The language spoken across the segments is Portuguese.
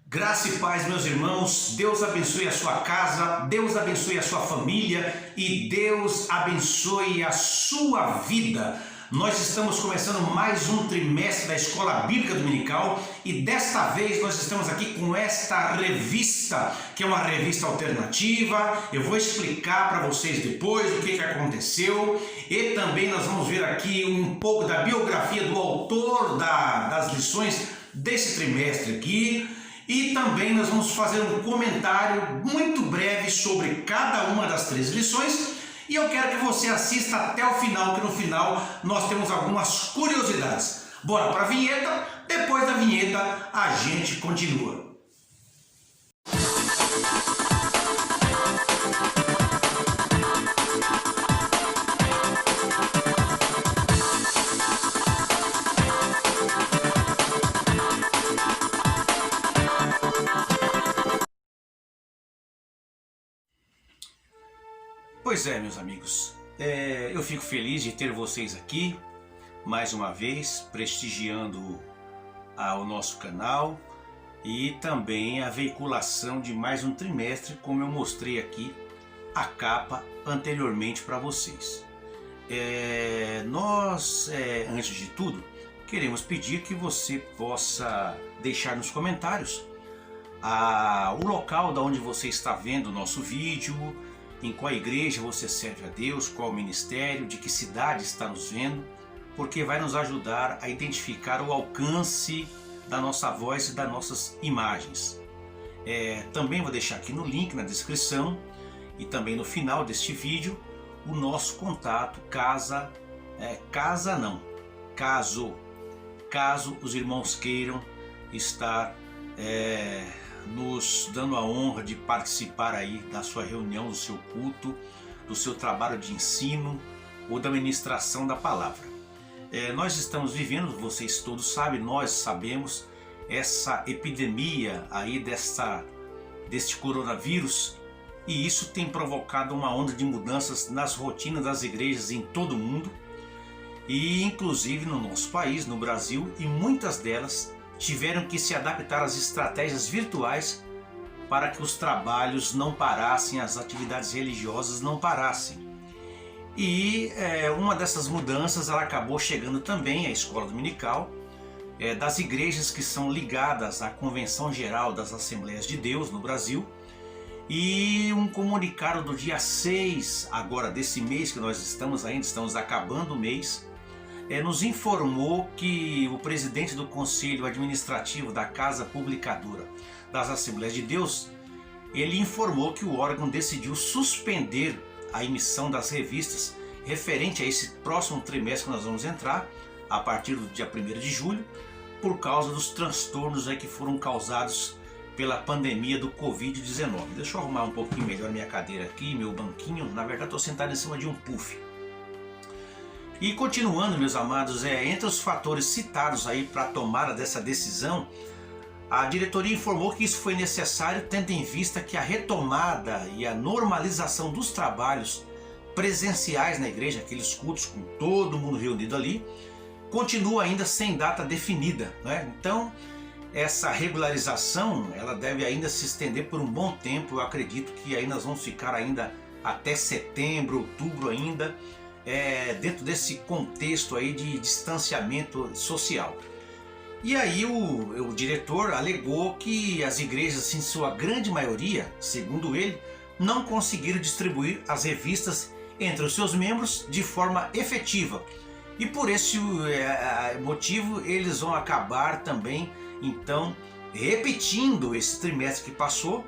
Graça e paz, meus irmãos. Deus abençoe a sua casa, Deus abençoe a sua família e Deus abençoe a sua vida. Nós estamos começando mais um trimestre da Escola Bíblica Dominical e desta vez nós estamos aqui com esta revista, que é uma revista alternativa. Eu vou explicar para vocês depois o que aconteceu e também nós vamos ver aqui um pouco da biografia do autor das lições desse trimestre aqui. E também nós vamos fazer um comentário muito breve sobre cada uma das 3 lições. E eu quero que você assista até o final, que no final nós temos algumas curiosidades. Bora para a vinheta, depois da vinheta a gente continua. Pois é, meus amigos, eu fico feliz de ter vocês aqui, mais uma vez, prestigiando o nosso canal e também a veiculação de mais um trimestre, como eu mostrei aqui a capa anteriormente para vocês. Antes de tudo, queremos pedir que você possa deixar nos comentários o local da onde você está vendo o nosso vídeo, em qual igreja você serve a Deus, qual ministério, de que cidade está nos vendo, porque vai nos ajudar a identificar o alcance da nossa voz e das nossas imagens. Também vou deixar aqui no link na descrição e também no final deste vídeo o nosso contato, caso os irmãos queiram estar nos dando a honra de participar aí da sua reunião, do seu culto, do seu trabalho de ensino ou da ministração da palavra. Nós estamos vivendo, vocês todos sabem, nós sabemos, essa epidemia aí deste coronavírus, e isso tem provocado uma onda de mudanças nas rotinas das igrejas em todo o mundo e inclusive no nosso país, no Brasil, e muitas delas tiveram que se adaptar às estratégias virtuais para que os trabalhos não parassem, as atividades religiosas não parassem. E uma dessas mudanças ela acabou chegando também à escola dominical, das igrejas que são ligadas à Convenção Geral das Assembleias de Deus no Brasil. E um comunicado do dia 6 agora desse mês que nós estamos acabando o mês, nos informou que o presidente do Conselho Administrativo da Casa Publicadora das Assembleias de Deus, ele informou que o órgão decidiu suspender a emissão das revistas referente a esse próximo trimestre que nós vamos entrar, a partir do dia 1º de julho, por causa dos transtornos aí que foram causados pela pandemia do Covid-19. Deixa eu arrumar um pouquinho melhor minha cadeira aqui, meu banquinho. Na verdade estou sentado em cima de um puff. E continuando, meus amados, entre os fatores citados aí para a tomada dessa decisão, a diretoria informou que isso foi necessário tendo em vista que a retomada e a normalização dos trabalhos presenciais na igreja, aqueles cultos com todo mundo reunido ali, continua ainda sem data definida, né? Então, essa regularização ela deve ainda se estender por um bom tempo. Eu acredito que aí nós vamos ficar ainda até setembro, outubro ainda, dentro desse contexto aí de distanciamento social. E aí o diretor alegou que as igrejas, em sua grande maioria, segundo ele, não conseguiram distribuir as revistas entre os seus membros de forma efetiva. E por esse motivo eles vão acabar também, então, repetindo esse trimestre que passou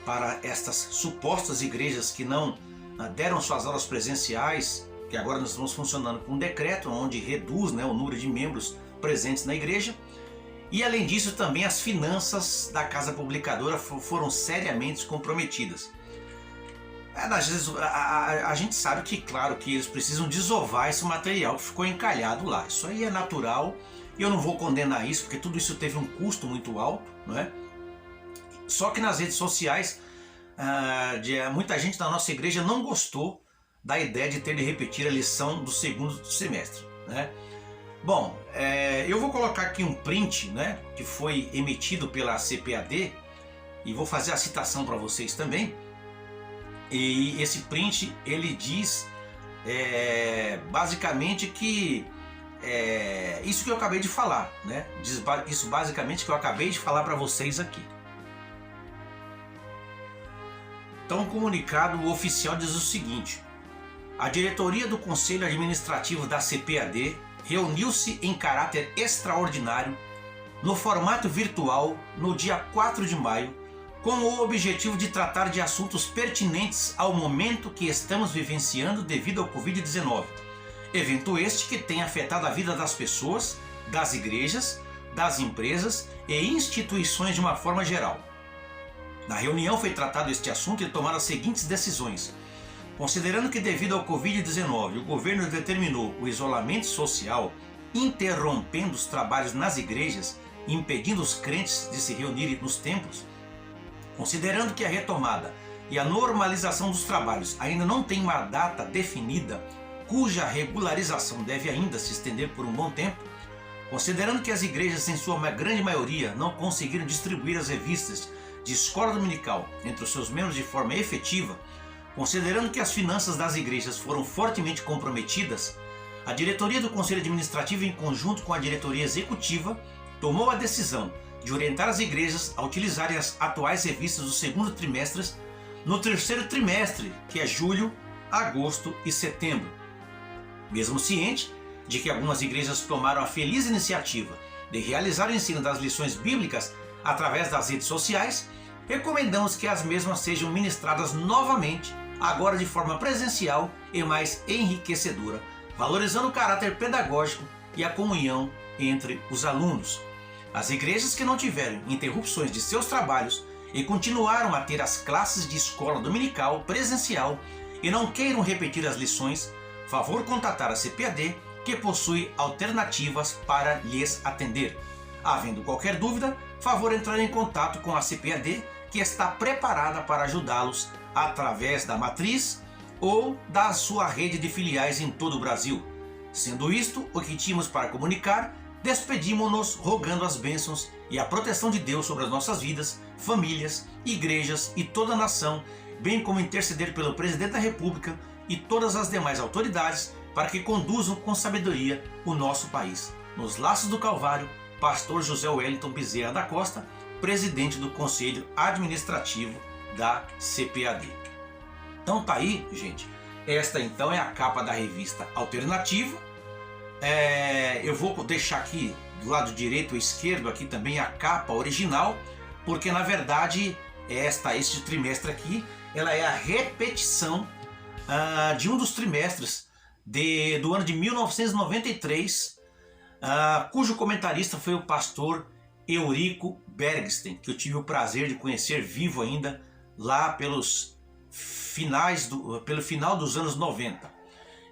para estas supostas igrejas que não deram suas aulas presenciais, que agora nós estamos funcionando com um decreto onde reduz, o número de membros presentes na igreja. E além disso também as finanças da casa publicadora foram seriamente comprometidas. A gente sabe que, claro, que eles precisam desovar esse material que ficou encalhado lá. Isso aí é natural e eu não vou condenar isso, porque tudo isso teve um custo muito alto, não é? Só que nas redes sociais, muita gente da nossa igreja não gostou da ideia de ter de repetir a lição do segundo semestre, né? Bom, eu vou colocar aqui um print, né, que foi emitido pela CPAD, e vou fazer a citação para vocês também. E esse print ele diz basicamente que isso que eu acabei de falar, né? Isso basicamente que eu acabei de falar para vocês aqui. Então, o comunicado oficial diz o seguinte: a diretoria do Conselho Administrativo da CPAD reuniu-se em caráter extraordinário no formato virtual no dia 4 de maio com o objetivo de tratar de assuntos pertinentes ao momento que estamos vivenciando devido ao Covid-19. Evento este que tem afetado a vida das pessoas, das igrejas, das empresas e instituições de uma forma geral. Na reunião foi tratado este assunto e tomaram as seguintes decisões. Considerando que devido ao Covid-19 o governo determinou o isolamento social, interrompendo os trabalhos nas igrejas e impedindo os crentes de se reunirem nos templos, considerando que a retomada e a normalização dos trabalhos ainda não tem uma data definida, cuja regularização deve ainda se estender por um bom tempo, considerando que as igrejas em sua grande maioria não conseguiram distribuir as revistas de escola dominical entre os seus membros de forma efetiva, considerando que as finanças das igrejas foram fortemente comprometidas, a diretoria do Conselho Administrativo, em conjunto com a diretoria executiva, tomou a decisão de orientar as igrejas a utilizarem as atuais revistas do segundo trimestre no terceiro trimestre, que é julho, agosto e setembro. Mesmo ciente de que algumas igrejas tomaram a feliz iniciativa de realizar o ensino das lições bíblicas através das redes sociais, recomendamos que as mesmas sejam ministradas novamente, agora de forma presencial e mais enriquecedora, valorizando o caráter pedagógico e a comunhão entre os alunos. As igrejas que não tiveram interrupções de seus trabalhos e continuaram a ter as classes de escola dominical presencial e não queiram repetir as lições, favor contatar a CPAD, que possui alternativas para lhes atender. Havendo qualquer dúvida, favor entrar em contato com a CPAD, que está preparada para ajudá-los através da matriz ou da sua rede de filiais em todo o Brasil. Sendo isto o que tínhamos para comunicar, despedimos-nos rogando as bênçãos e a proteção de Deus sobre as nossas vidas, famílias, igrejas e toda a nação, bem como interceder pelo Presidente da República e todas as demais autoridades para que conduzam com sabedoria o nosso país. Nos laços do Calvário, Pastor José Wellington Bezerra da Costa, presidente do Conselho Administrativo da CPAD. Então tá aí, gente. Esta então é a capa da revista Alternativa. Eu vou deixar aqui do lado direito ou esquerdo aqui também a capa original, porque na verdade este trimestre aqui ela é a repetição de um dos trimestres do ano de 1993, cujo comentarista foi o pastor Eurico Bergsten, que eu tive o prazer de conhecer vivo ainda lá pelo final dos anos 90.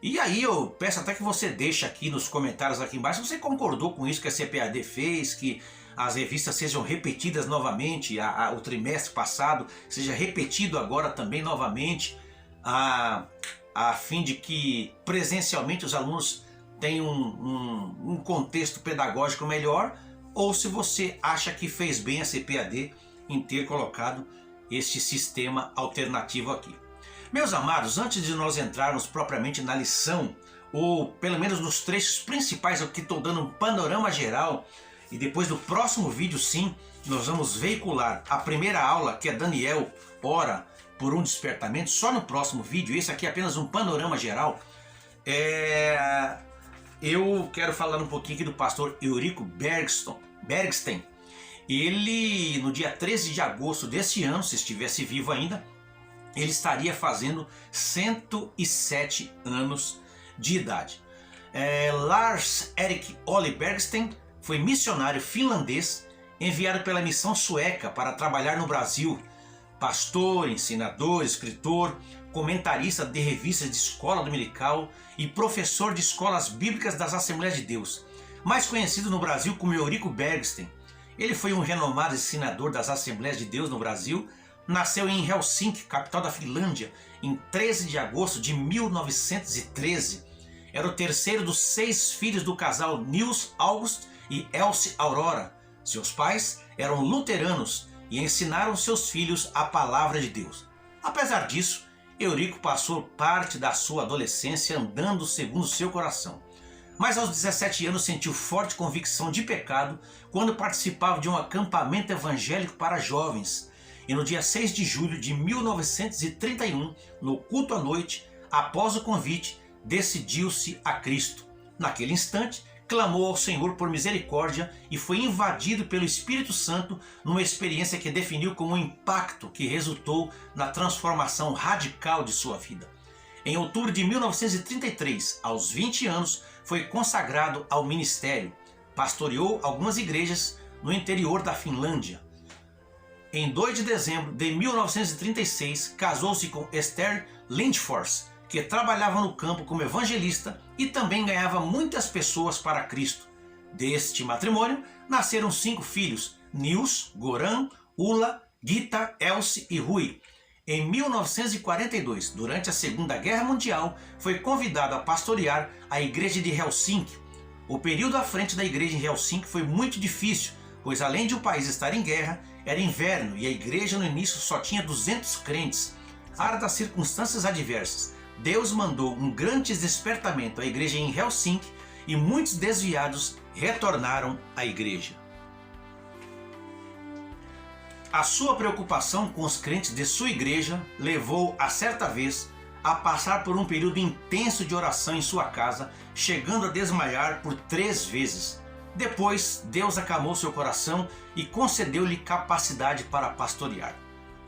E aí eu peço até que você deixe aqui nos comentários aqui embaixo se você concordou com isso que a CPAD fez, que as revistas sejam repetidas novamente, o trimestre passado seja repetido agora também novamente, a fim de que presencialmente os alunos tenham um contexto pedagógico melhor, ou se você acha que fez bem a CPAD em ter colocado este sistema alternativo aqui. Meus amados, antes de nós entrarmos propriamente na lição, ou pelo menos nos trechos principais, eu que estou dando um panorama geral, e depois do próximo vídeo sim, nós vamos veicular a primeira aula, que é Daniel ora por um despertamento, só no próximo vídeo. Esse aqui é apenas um panorama geral. Eu quero falar um pouquinho aqui do pastor Eurico Bergsten. Ele, no dia 13 de agosto desse ano, se estivesse vivo ainda, ele estaria fazendo 107 anos de idade. Lars Erik Ole Bergsten foi missionário finlandês enviado pela missão sueca para trabalhar no Brasil. Pastor, ensinador, escritor, comentarista de revistas de escola dominical e professor de escolas bíblicas das Assembleias de Deus. Mais conhecido no Brasil como Eurico Bergsten. Ele foi um renomado ensinador das Assembleias de Deus no Brasil. Nasceu em Helsinki, capital da Finlândia, em 13 de agosto de 1913. Era o terceiro dos 6 filhos do casal Nils August e Elsie Aurora. Seus pais eram luteranos e ensinaram seus filhos a palavra de Deus. Apesar disso, Eurico passou parte da sua adolescência andando segundo seu coração. Mas aos 17 anos sentiu forte convicção de pecado quando participava de um acampamento evangélico para jovens. E no dia 6 de julho de 1931, no culto à noite, após o convite, decidiu-se a Cristo. Naquele instante, clamou ao Senhor por misericórdia e foi invadido pelo Espírito Santo numa experiência que definiu como um impacto que resultou na transformação radical de sua vida. Em outubro de 1933, aos 20 anos, foi consagrado ao ministério. Pastoreou algumas igrejas no interior da Finlândia. Em 2 de dezembro de 1936, casou-se com Esther Lindfors, que trabalhava no campo como evangelista e também ganhava muitas pessoas para Cristo. Deste matrimônio nasceram 5 filhos: Nils, Goran, Ulla, Gita, Elsie e Rui. Em 1942, durante a Segunda Guerra Mundial, foi convidado a pastorear a igreja de Helsinki. O período à frente da igreja em Helsinki foi muito difícil, pois além de o país estar em guerra, era inverno e a igreja no início só tinha 200 crentes. Apesar das circunstâncias adversas, Deus mandou um grande despertamento à igreja em Helsinki e muitos desviados retornaram à igreja. A sua preocupação com os crentes de sua igreja levou a certa vez a passar por um período intenso de oração em sua casa, chegando a desmaiar por 3 vezes. Depois, Deus acalmou seu coração e concedeu-lhe capacidade para pastorear.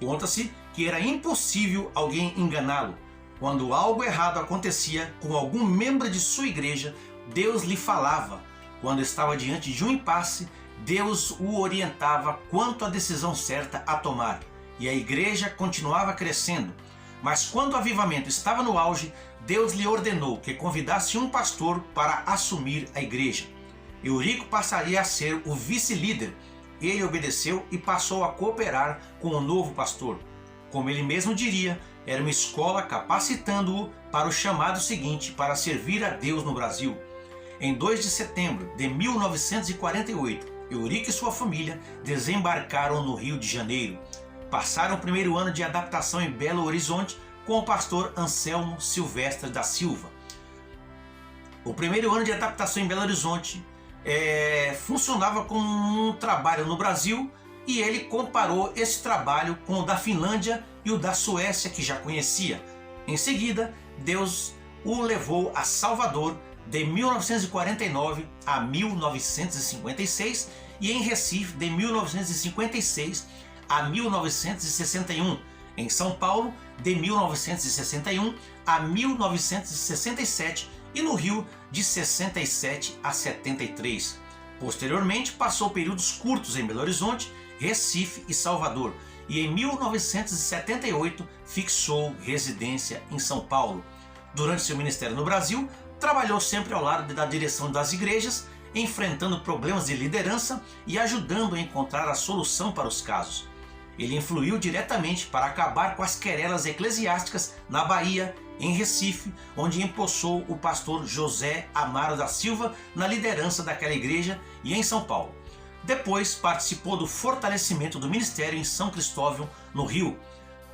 Conta-se que era impossível alguém enganá-lo. Quando algo errado acontecia com algum membro de sua igreja, Deus lhe falava. Quando estava diante de um impasse, Deus o orientava quanto à decisão certa a tomar. E a igreja continuava crescendo. Mas quando o avivamento estava no auge, Deus lhe ordenou que convidasse um pastor para assumir a igreja. Eurico passaria a ser o vice-líder. Ele obedeceu e passou a cooperar com o novo pastor. Como ele mesmo diria, era uma escola capacitando-o para o chamado seguinte para servir a Deus no Brasil. Em 2 de setembro de 1948, Eurico e sua família desembarcaram no Rio de Janeiro. Passaram o primeiro ano de adaptação em Belo Horizonte com o pastor Anselmo Silvestre da Silva. O primeiro ano de adaptação em Belo Horizonte funcionava como um trabalho no Brasil, e ele comparou esse trabalho com o da Finlândia e o da Suécia, que já conhecia. Em seguida, Deus o levou a Salvador de 1949 a 1956 e em Recife de 1956 a 1961, em São Paulo de 1961 a 1967 e no Rio de 67 a 73. Posteriormente, passou períodos curtos em Belo Horizonte, Recife e Salvador, e em 1978 fixou residência em São Paulo. Durante seu ministério no Brasil, trabalhou sempre ao lado da direção das igrejas, enfrentando problemas de liderança e ajudando a encontrar a solução para os casos. Ele influiu diretamente para acabar com as querelas eclesiásticas na Bahia, em Recife, onde empossou o pastor José Amaro da Silva na liderança daquela igreja, e em São Paulo. Depois participou do fortalecimento do ministério em São Cristóvão, no Rio.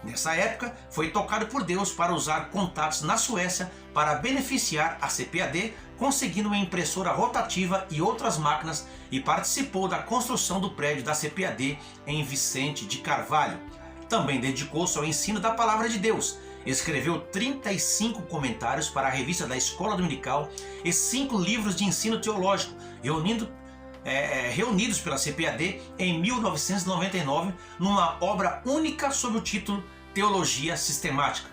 Nessa época, foi tocado por Deus para usar contatos na Suécia para beneficiar a CPAD, conseguindo uma impressora rotativa e outras máquinas, e participou da construção do prédio da CPAD em Vicente de Carvalho. Também dedicou-se ao ensino da Palavra de Deus. Escreveu 35 comentários para a revista da Escola Dominical e 5 livros de ensino teológico, reunidos pela CPAD em 1999 numa obra única sob o título Teologia Sistemática.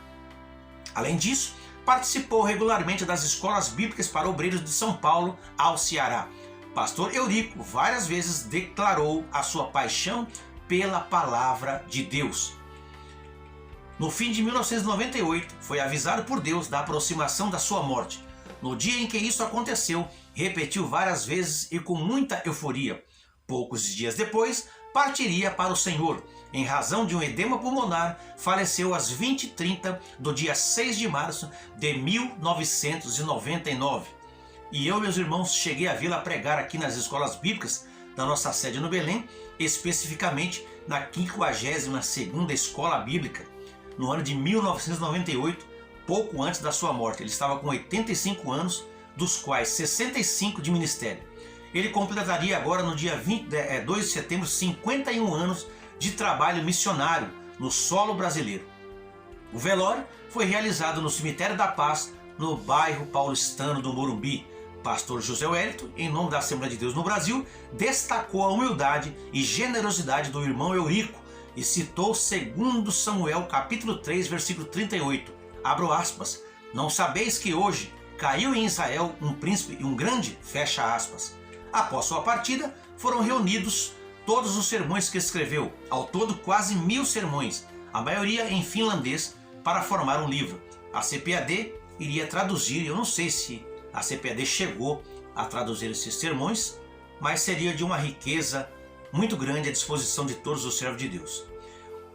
Além disso, participou regularmente das escolas bíblicas para obreiros de São Paulo ao Ceará. Pastor Eurico várias vezes declarou a sua paixão pela Palavra de Deus. No fim de 1998, foi avisado por Deus da aproximação da sua morte. No dia em que isso aconteceu, repetiu várias vezes e com muita euforia. Poucos dias depois, partiria para o Senhor. Em razão de um edema pulmonar, faleceu às 20h30 do dia 6 de março de 1999. E eu, meus irmãos, cheguei a vê-la pregar aqui nas escolas bíblicas da nossa sede no Belém, especificamente na 52ª Escola Bíblica, no ano de 1998, pouco antes da sua morte. Ele estava com 85 anos, dos quais 65 de ministério. Ele completaria agora no dia 2 de setembro 51 anos de trabalho missionário no solo brasileiro. O velório foi realizado no Cemitério da Paz, no bairro paulistano do Morumbi. Pastor José Wellington, em nome da Assembleia de Deus no Brasil, destacou a humildade e generosidade do irmão Eurico e citou 2 Samuel capítulo 3, versículo 38. Abro aspas, não sabeis que hoje caiu em Israel um príncipe e um grande, fecha aspas. Após sua partida, foram reunidos todos os sermões que escreveu, ao todo quase 1000 sermões, a maioria em finlandês, para formar um livro. A CPAD iria traduzir, eu não sei se a CPAD chegou a traduzir esses sermões, mas seria de uma riqueza muito grande à disposição de todos os servos de Deus.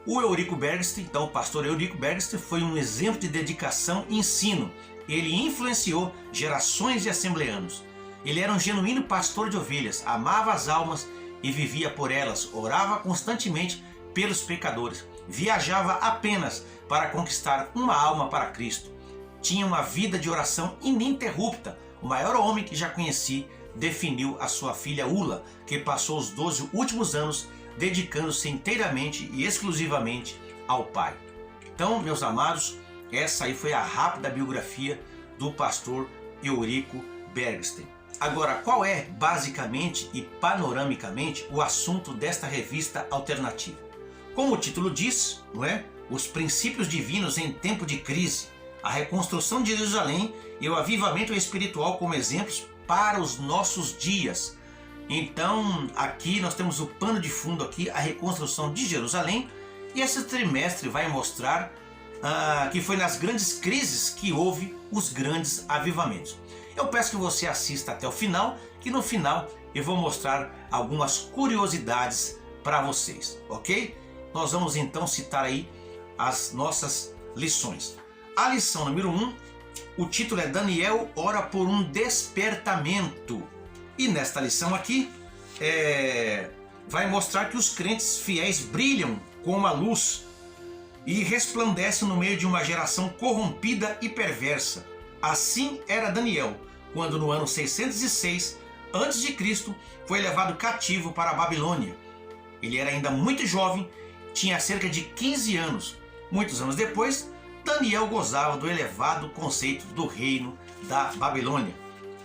O Eurico Bergsten, então o pastor Eurico Bergsten, foi um exemplo de dedicação e ensino. Ele influenciou gerações de assembleanos. Ele era um genuíno pastor de ovelhas, amava as almas e vivia por elas, orava constantemente pelos pecadores, viajava apenas para conquistar uma alma para Cristo. Tinha uma vida de oração ininterrupta. O maior homem que já conheci definiu a sua filha Ula, que passou os 12 últimos anos dedicando-se inteiramente e exclusivamente ao Pai. Então, meus amados, essa aí foi a rápida biografia do pastor Eurico Bergsten. Agora, qual é basicamente e panoramicamente o assunto desta revista alternativa? Como o título diz, não é? Os princípios divinos em tempo de crise, a reconstrução de Jerusalém e o avivamento espiritual como exemplos para os nossos dias. Então, aqui nós temos o pano de fundo aqui, a reconstrução de Jerusalém, e esse trimestre vai mostrar que foi nas grandes crises que houve os grandes avivamentos. Eu peço que você assista até o final, que no final eu vou mostrar algumas curiosidades para vocês, ok? Nós vamos então citar aí as nossas lições. A lição número 1, o título é Daniel ora por um despertamento. E nesta lição aqui, vai mostrar que os crentes fiéis brilham como a luz e resplandecem no meio de uma geração corrompida e perversa. Assim era Daniel, quando no ano 606 a.C. foi levado cativo para a Babilônia. Ele era ainda muito jovem, tinha cerca de 15 anos. Muitos anos depois, Daniel gozava do elevado conceito do reino da Babilônia.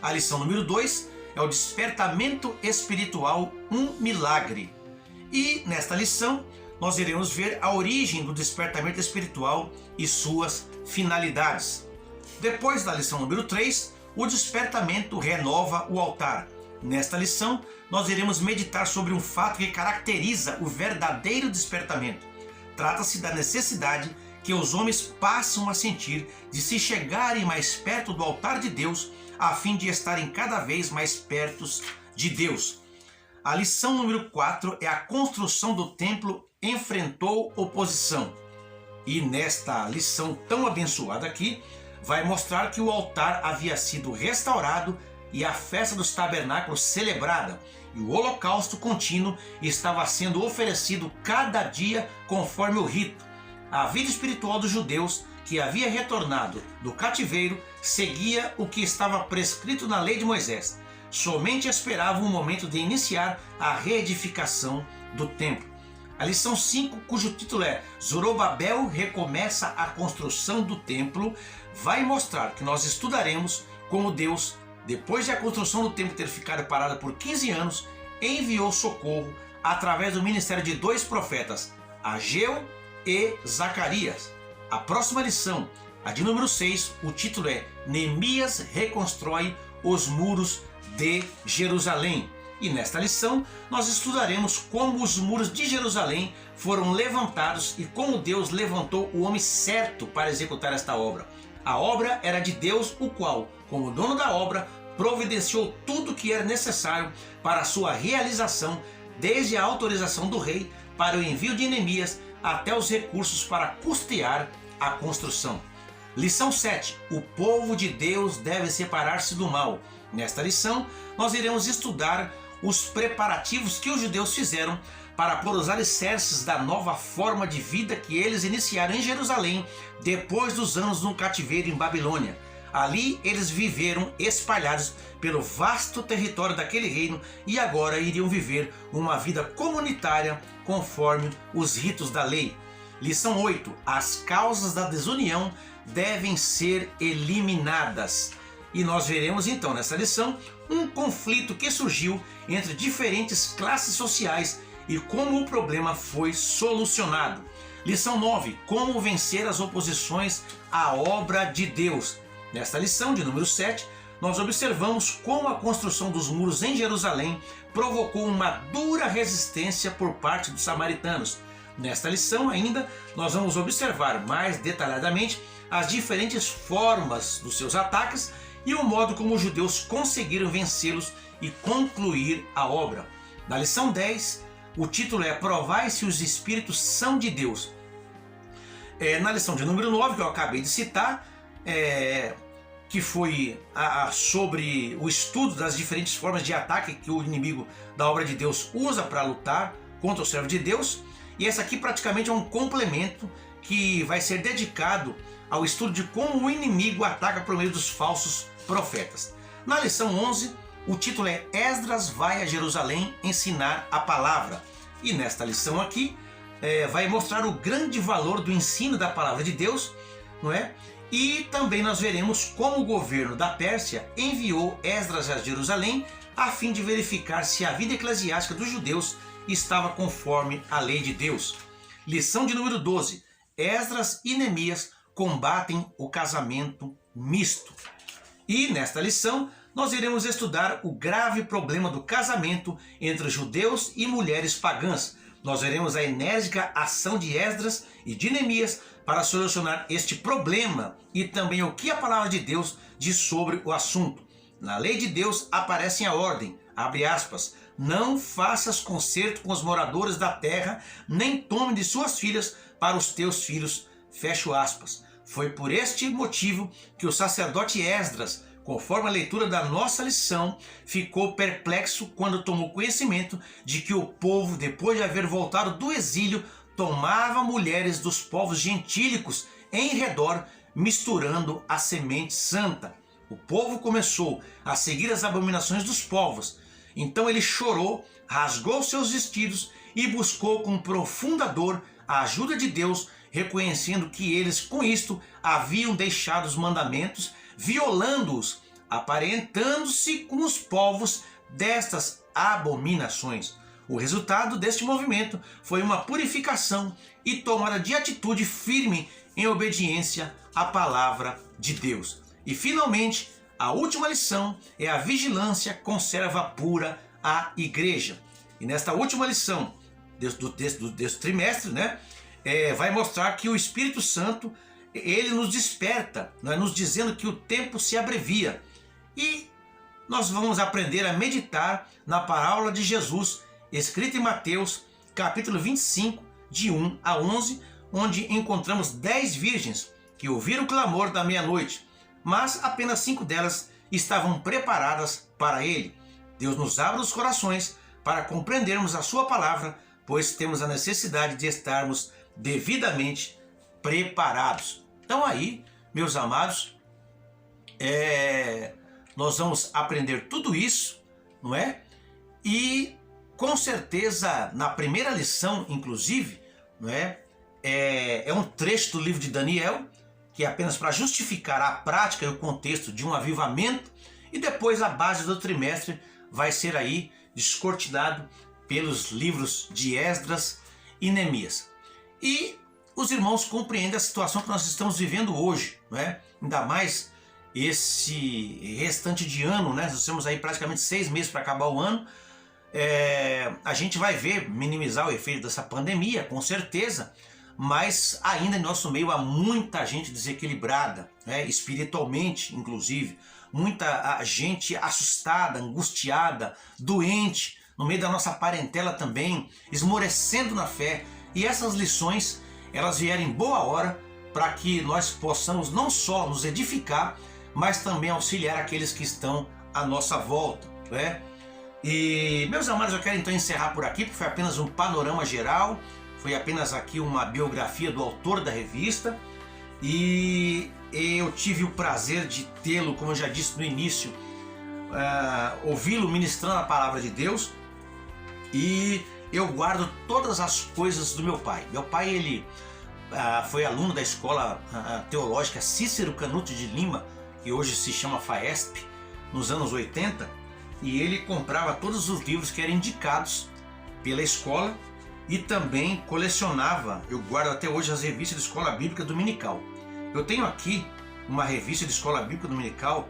A lição número 2 é o despertamento espiritual, um milagre. E nesta lição nós iremos ver a origem do despertamento espiritual e suas finalidades. Depois da lição número 3, o despertamento renova o altar. Nesta lição nós iremos meditar sobre um fato que caracteriza o verdadeiro despertamento. Trata-se da necessidade que os homens passam a sentir de se chegarem mais perto do altar de Deus, a fim de estarem cada vez mais perto de Deus. A lição número 4 é a construção do templo enfrentou oposição. E nesta lição tão abençoada aqui, vai mostrar que o altar havia sido restaurado e a festa dos tabernáculos celebrada, e o holocausto contínuo estava sendo oferecido cada dia conforme o rito. A vida espiritual dos judeus, que havia retornado do cativeiro, seguia o que estava prescrito na lei de Moisés. Somente esperavam o momento de iniciar a reedificação do templo. A lição 5, cujo título é Zorobabel recomeça a construção do templo, vai mostrar que nós estudaremos como Deus, depois de a construção do templo ter ficado parada por 15 anos, enviou socorro através do ministério de 2 profetas, Ageu e Zacarias. A próxima lição, a de número 6, o título é Neemias reconstrói os muros de Jerusalém. E nesta lição nós estudaremos como os muros de Jerusalém foram levantados e como Deus levantou o homem certo para executar esta obra. A obra era de Deus, o qual, como dono da obra, providenciou tudo o que era necessário para a sua realização, desde a autorização do rei para o envio de Neemias até os recursos para custear a construção. Lição 7. O povo de Deus deve separar-se do mal. Nesta lição, nós iremos estudar os preparativos que os judeus fizeram para pôr os alicerces da nova forma de vida que eles iniciaram em Jerusalém depois dos anos no cativeiro em Babilônia. Ali eles viveram espalhados pelo vasto território daquele reino e agora iriam viver uma vida comunitária conforme os ritos da lei. Lição 8. As causas da desunião devem ser eliminadas. E nós veremos então nessa lição um conflito que surgiu entre diferentes classes sociais e como o problema foi solucionado. Lição 9. Como vencer as oposições à obra de Deus. Nesta lição de número 7, nós observamos como a construção dos muros em Jerusalém provocou uma dura resistência por parte dos samaritanos. Nesta lição ainda, nós vamos observar mais detalhadamente as diferentes formas dos seus ataques e o modo como os judeus conseguiram vencê-los e concluir a obra. Na lição 10, o título é Provai se os Espíritos são de Deus. Na lição de número 9, que eu acabei de citar, que foi sobre o estudo das diferentes formas de ataque que o inimigo da obra de Deus usa para lutar contra o servo de Deus. E essa aqui praticamente é um complemento que vai ser dedicado ao estudo de como o inimigo ataca por meio dos falsos profetas. Na lição 11, o título é Esdras vai a Jerusalém ensinar a palavra. E nesta lição aqui, vai mostrar o grande valor do ensino da palavra de Deus, não é? E também nós veremos como o governo da Pérsia enviou Esdras a Jerusalém a fim de verificar se a vida eclesiástica dos judeus estava conforme a lei de Deus. Lição de número 12. Esdras e Neemias combatem o casamento misto. E nesta lição nós iremos estudar o grave problema do casamento entre judeus e mulheres pagãs. Nós veremos a enérgica ação de Esdras e de Neemias para solucionar este problema e também o que a palavra de Deus diz sobre o assunto. Na lei de Deus aparece a ordem, abre aspas, não faças concerto com os moradores da terra, nem tome de suas filhas para os teus filhos, fecho aspas. Foi por este motivo que o sacerdote Esdras, conforme a leitura da nossa lição, ficou perplexo quando tomou conhecimento de que o povo, depois de haver voltado do exílio, tomava mulheres dos povos gentílicos em redor, misturando a semente santa. O povo começou a seguir as abominações dos povos. Então ele chorou, rasgou seus vestidos e buscou com profunda dor a ajuda de Deus, reconhecendo que eles com isto haviam deixado os mandamentos, violando-os, aparentando-se com os povos destas abominações. O resultado deste movimento foi uma purificação e tomada de atitude firme em obediência à palavra de Deus. E finalmente, a última lição é a vigilância conserva pura a igreja. E nesta última lição desse trimestre, vai mostrar que o Espírito Santo, ele nos desperta, nos dizendo que o tempo se abrevia. E nós vamos aprender a meditar na parábola de Jesus, escrita em Mateus, capítulo 25, de 1 a 11, onde encontramos 10 virgens que ouviram o clamor da meia-noite, mas apenas 5 delas estavam preparadas para ele. Deus nos abre os corações para compreendermos a sua palavra, pois temos a necessidade de estarmos devidamente preparados. Então aí, meus amados, nós vamos aprender tudo isso, não é? E com certeza, na primeira lição, inclusive, não é? É um trecho do livro de Daniel, que é apenas para justificar a prática e o contexto de um avivamento, e depois a base do trimestre vai ser aí descortinado pelos livros de Esdras e Neemias. E os irmãos compreendem a situação que nós estamos vivendo hoje, não é? Ainda mais esse restante de ano, né? Nós temos aí praticamente 6 meses para acabar o ano. A gente vai ver minimizar o efeito dessa pandemia, com certeza, mas ainda em nosso meio há muita gente desequilibrada, espiritualmente inclusive, muita gente assustada, angustiada, doente, no meio da nossa parentela também, esmorecendo na fé. E essas lições, elas vieram em boa hora para que nós possamos não só nos edificar, mas também auxiliar aqueles que estão à nossa volta, E, meus amados, eu quero então encerrar por aqui, porque foi apenas um panorama geral, foi apenas aqui uma biografia do autor da revista, e eu tive o prazer de tê-lo, como eu já disse no início, ouvi-lo ministrando a palavra de Deus, e eu guardo todas as coisas do meu pai. Meu pai, ele foi aluno da escola teológica Cícero Canuto de Lima, que hoje se chama FAESP, nos anos 80, e ele comprava todos os livros que eram indicados pela escola e também colecionava, eu guardo até hoje, as revistas de Escola Bíblica Dominical. Eu tenho aqui uma revista de Escola Bíblica Dominical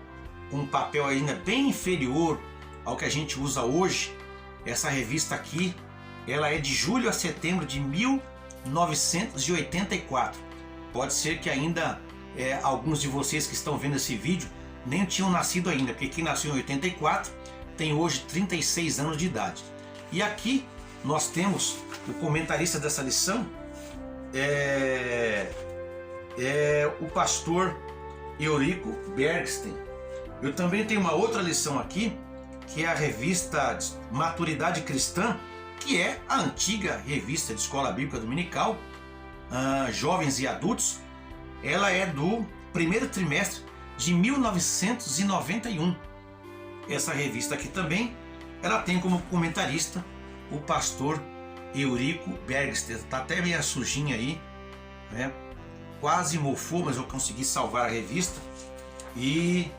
com um papel ainda bem inferior ao que a gente usa hoje. Essa revista aqui, ela é de julho a setembro de 1984. Pode ser que ainda alguns de vocês que estão vendo esse vídeo nem tinham nascido ainda, porque quem nasceu em 84 tem hoje 36 anos de idade. E aqui nós temos o comentarista dessa lição, o pastor Eurico Bergsten. Eu também tenho uma outra lição aqui, que é a revista Maturidade Cristã, que é a antiga revista de Escola Bíblica Dominical, Jovens e Adultos. Ela é do primeiro trimestre de 1991. Essa revista aqui também, ela tem como comentarista o pastor Eurico Bergsten. Está até meio sujinha aí, né? Quase mofou, mas eu consegui salvar a revista e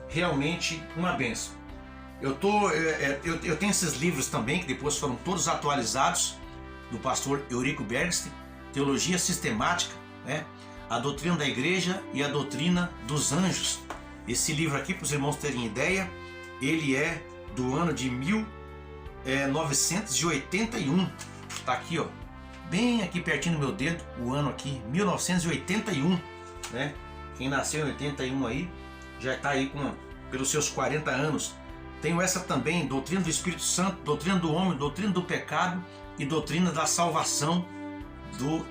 realmente uma benção. Eu tenho esses livros também, que depois foram todos atualizados, do pastor Eurico Bergsten, Teologia Sistemática, né? A Doutrina da Igreja e a Doutrina dos Anjos. Esse livro aqui, para os irmãos terem ideia, ele é do ano de 1981. Está aqui, ó, bem aqui pertinho do meu dedo, o ano aqui, 1981, né? Quem nasceu em 81 aí, já está aí pelos seus 40 anos. Tenho essa também, Doutrina do Espírito Santo, Doutrina do Homem, Doutrina do Pecado e Doutrina da Salvação, do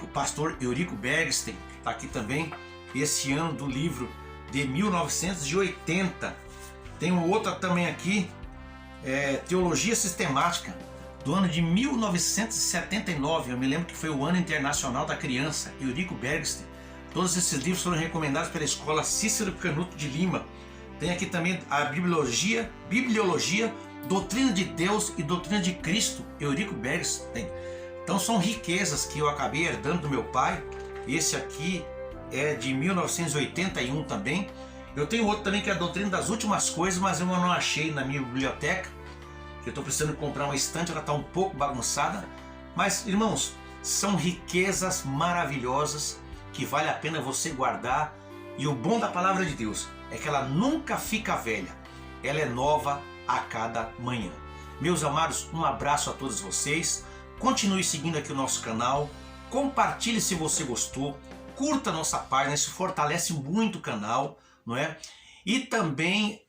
pastor Eurico Bergsten. Está aqui também, esse ano do livro de 1980. Tenho outra também aqui, Teologia Sistemática, do ano de 1979. Eu me lembro que foi o Ano Internacional da Criança, Eurico Bergsten. Todos esses livros foram recomendados pela escola Cícero Canuto de Lima. Tem aqui também a Bibliologia, Doutrina de Deus e Doutrina de Cristo, Eurico Bergsten. Então são riquezas que eu acabei herdando do meu pai. Esse aqui é de 1981 também. Eu tenho outro também que é a Doutrina das Últimas Coisas, mas eu não achei na minha biblioteca. Eu estou precisando comprar uma estante, ela está um pouco bagunçada. Mas, irmãos, são riquezas maravilhosas que vale a pena você guardar. E o bom da palavra de Deus é que ela nunca fica velha. Ela é nova a cada manhã. Meus amados, um abraço a todos vocês. Continue seguindo aqui o nosso canal. Compartilhe se você gostou. Curta a nossa página, isso fortalece muito o canal, não é? E também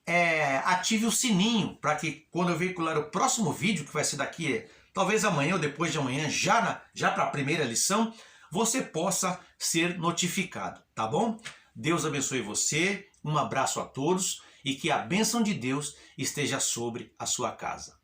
ative o sininho para que quando eu veicular o próximo vídeo, que vai ser daqui, talvez amanhã ou depois de amanhã, já para a primeira lição, você possa ser notificado, tá bom? Deus abençoe você, um abraço a todos e que a bênção de Deus esteja sobre a sua casa.